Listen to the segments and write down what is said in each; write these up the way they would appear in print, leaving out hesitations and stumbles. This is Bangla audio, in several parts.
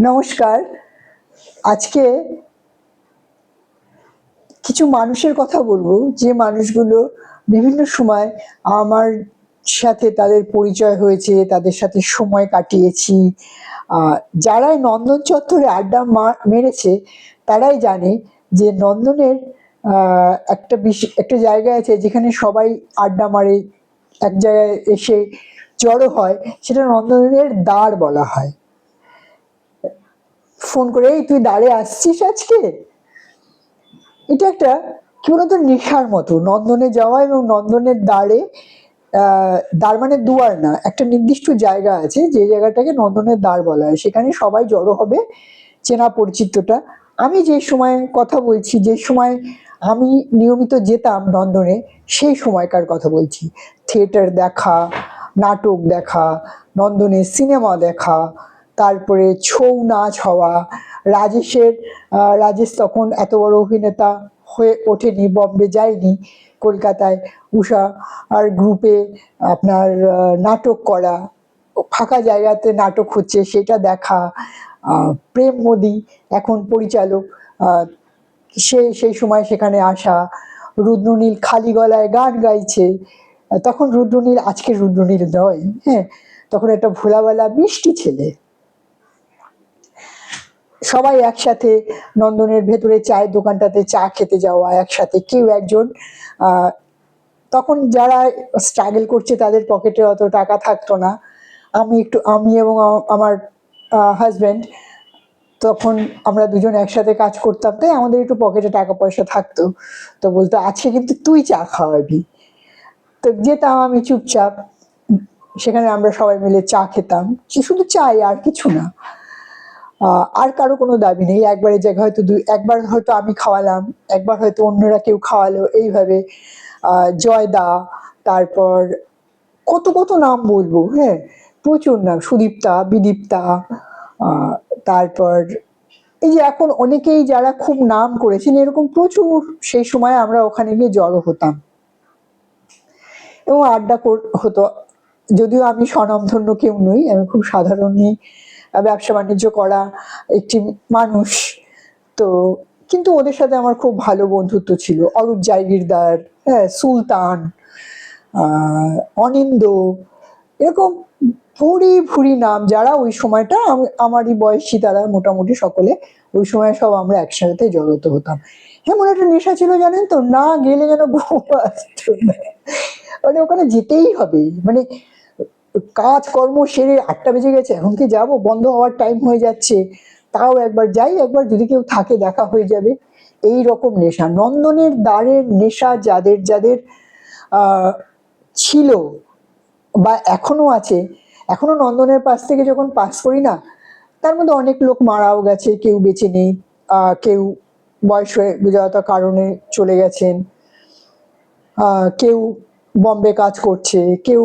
নমস্কার। আজকে কিছু মানুষের কথা বলবো যে মানুষগুলো বিভিন্ন সময় আমার সাথে তাদের পরিচয় হয়েছে, তাদের সাথে সময় কাটিয়েছি। যারা এই নন্দন চত্বরে আড্ডা মেরেছে তারাই জানে যে নন্দনের একটা জায়গা আছে যেখানে সবাই আড্ডা মারে, এক জায়গায় এসে জড়ো হয়, সেটা নন্দনের দ্বার বলা হয়। ফোন করে, এই তুই দ্বারে আসছিস আজকে? এটা একটা কি বলতো নেশার মতো নন্দনে যাওয়া এবং নন্দনের দ্বারে দ্বার মানে দুয়ার না, একটা নির্দিষ্ট জায়গা আছে যে জায়গাটাকে নন্দনের দ্বার বলা হয়, সেখানে সবাই জড়ো হবে চেনা পরিচিতটা। আমি যে সময় কথা বলছি, যে সময় আমি নিয়মিত যেতাম নন্দনে, সেই সময়কার কথা বলছি। থিয়েটার দেখা, নাটক দেখা, নন্দনে সিনেমা দেখা, তারপরে ছৌ নাচ হওয়া। রাজেশ তখন এত বড় অভিনেতা হয়ে ওঠেনি, বম্বে যায়নি, কলকাতায় উষা আর গ্রুপে আপনার নাটক করা, ফাঁকা জায়গাতে নাটক হচ্ছে সেটা দেখা। প্রেম মোদি এখন পরিচালক, সেই সময় সেখানে আসা। রুদ্রনীল খালি গলায় গান গাইছে, তখন রুদ্রনীল আজকের রুদ্রনীল নয়, হ্যাঁ, তখন একটা ভোলাওয়ালা মিষ্টি ছেলে। সবাই একসাথে নন্দনের ভেতরে চায়ের দোকানটাতে চা খেতে যাওয়া, একসাথে কেউ একজন। তখন যারা স্ট্রাগল করছে তাদের পকেটে অত টাকা থাকতো না। আমি এবং আমার হাজব্যান্ড, তখন আমরা দুজন একসাথে কাজ করতাম, তাই আমাদের একটু পকেটে টাকা পয়সা থাকতো। তো বলতো আজকে কিন্তু তুই চা খাওয়াবি। তো যেতাম আমি চুপচাপ, সেখানে আমরা সবাই মিলে চা খেতাম, শুধু চাই আর কিছু না। আর কারো কোনো দাবি নেই, একবারের জায়গায় হয়তো একবার হয়তো আমি খাওয়ালাম, একবার হয়তো অন্যরা কেউ খাওয়ালো, এইভাবে। জয়দা, তারপর কত কত নাম বলবো, হ্যাঁ, প্রচুর নাম, সুদীপ্তা, বিদীপ্তা, তারপর এই যে এখন অনেকেই যারা খুব নাম করেছেন, এরকম প্রচুর সেই সময় আমরা ওখানে গিয়ে জড়ো হতাম এবং আড্ডা হতো। যদিও আমি স্বনামধন্য কেউ নই, আমি খুব সাধারণই ব্যবসা বাণিজ্য করা একটি মানুষ। তো কিন্তু ওদের সাথে আমার খুব ভালো বন্ধুত্ব ছিল। অরূপ জায়গিরদার, হ্যাঁ, সুলতান, অনিন্দ, এরকম ভুরি ভুরি নাম, যারা ওই সময়টা আমারই বয়সী, তারা মোটামুটি সকলে ওই সময় সব আমরা একসাথে জড়িত হতাম। এমন একটা নেশা ছিল জানেন তো, না গেলে যেন ঘুম আসতো না, মানে ওখানে যেতেই হবে। মানে কাজকর্ম সেরে 8টা বেজে গেছে, এখন কি যাবো, বন্ধ হওয়ার টাইম হয়ে যাচ্ছে, তাও একবার যাই, একবার যদি কেউ থাকে দেখা হয়ে যাবে, এই রকম নেশা। নন্দনের দ্বারের নেশা যাদের যাদের ছিল বা এখনো আছে, এখনো নন্দনের পাশ থেকে যখন পাস করি না, তার মধ্যে অনেক লোক মারাও গেছে, কেউ বেঁচে নেই, কেউ বয়স হয়ে যাওয়ার কারণে চলে গেছেন, কেউ বম্বে কাজ করছে, কেউ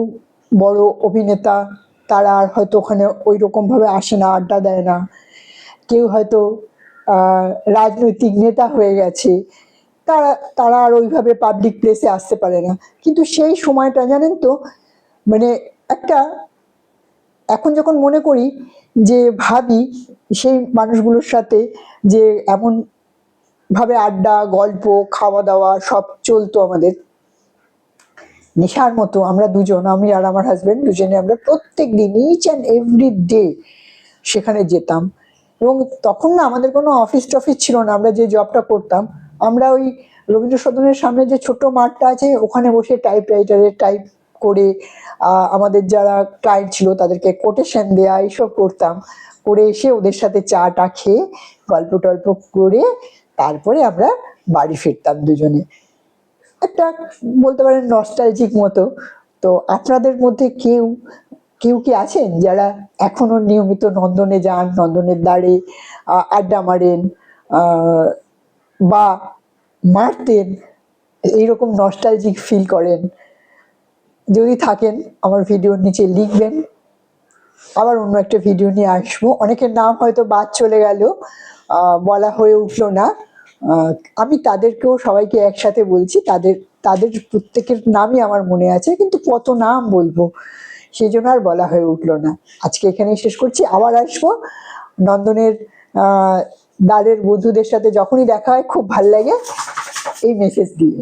বড় অভিনেতা, তারা আর হয়তো ওখানে ওই রকম ভাবে আসে না, আড্ডা দেয় না, কেউ হয়তো রাজনৈতিক নেতা হয়ে গেছে, তারা তারা আর ওইভাবে পাবলিক প্লেসে আসতে পারে না। কিন্তু সেই সময়টা জানেন তো, মানে একটা, এখন যখন মনে করি, যে ভাবি সেই মানুষগুলোর সাথে যে এমন ভাবে আড্ডা, গল্প, খাওয়া দাওয়া সব চলতো আমাদের নেশার মতো। আমরা দুজন, আমি আর আমার হাজবেন্ড, দুজনে আমরা প্রত্যেক দিন, ইচ অ্যান্ড এভরি ডে সেখানে যেতাম। এবং তখন না আমাদের কোনো অফিস টফিস ছিল না, আমরা যে জবটা করতাম, আমরা ওই রবীন্দ্র সদনের সামনে যে ছোট মাঠটা আছে, ওখানে বসে টাইপরাইটারে টাইপ করে আমাদের যারা ক্লায়েন্ট ছিল তাদেরকে কোটেশন দেয়া, এইসব করতাম। করে এসে ওদের সাথে চা টা খেয়ে গল্প টল্প করে তারপরে আমরা বাড়ি ফিরতাম দুজনে। একটা বলতে পারেন নস্টালজিক মতো। তো আপনাদের মধ্যে কেউ কেউ কি আছেন যারা এখনো নিয়মিত নন্দনে যান, নন্দনের দ্বারে আড্ডা মারেন, বা মারতেন, এইরকম নস্টালজিক ফিল করেন? যদি থাকেন আমার ভিডিওর নিচে লিখবেন, আবার অন্য একটা ভিডিও নিয়ে আসবো। অনেকের নাম হয়তো বাদ চলে গেল, বলা হয়ে উঠলো না, আমি তাদেরকেও সবাইকে একসাথে বলছি, তাদের তাদের প্রত্যেকের নামই আমার মনে আছে, কিন্তু কত নাম বলবো, সেই জন্য আর বলা হয়ে উঠলো না। আজকে এখানেই শেষ করছি, আবার আসবো। নন্দনের দ্বারের বন্ধুদের সাথে যখনই দেখা হয় খুব ভাল লাগে এই মেসেজ দিয়ে।